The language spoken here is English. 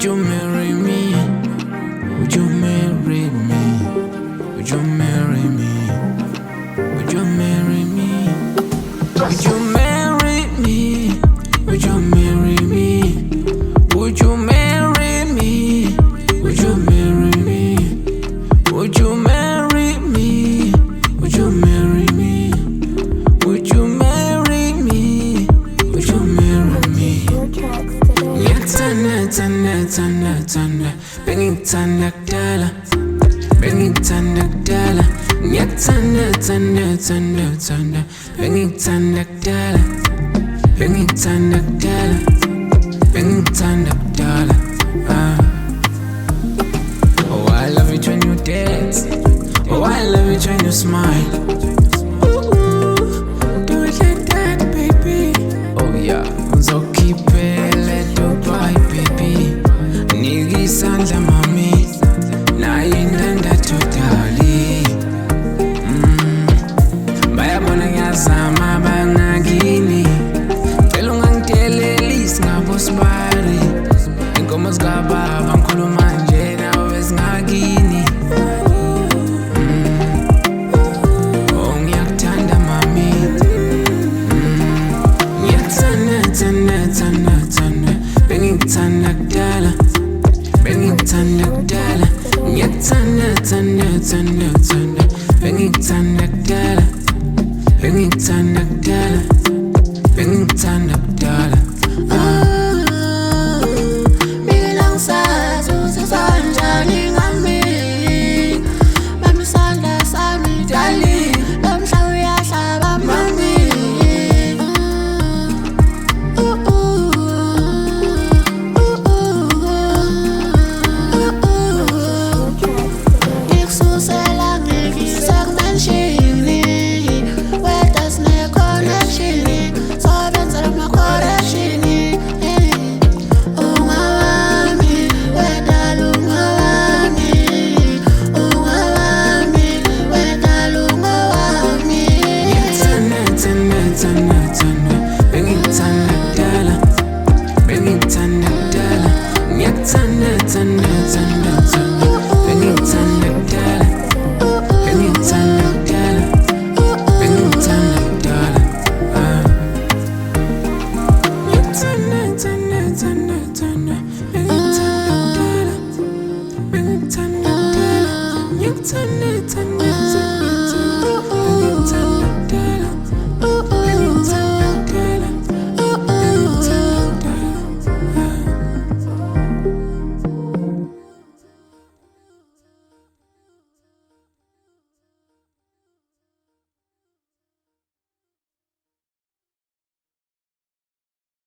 Would you marry me? Would you marry me? Would you marry me? Would you marry me? Would you marry me? Would you marry me? Would you marry me? Would you marry me? Would you marry me? Would you marry me? Would you marry me? Would you marry me? Tana, bring it tana dala, bring it tana dala. Tana, bring it tana dala, bring it tana dala, bring it tana dala. Oh, I love it when you dance. Oh, I love it when you smile.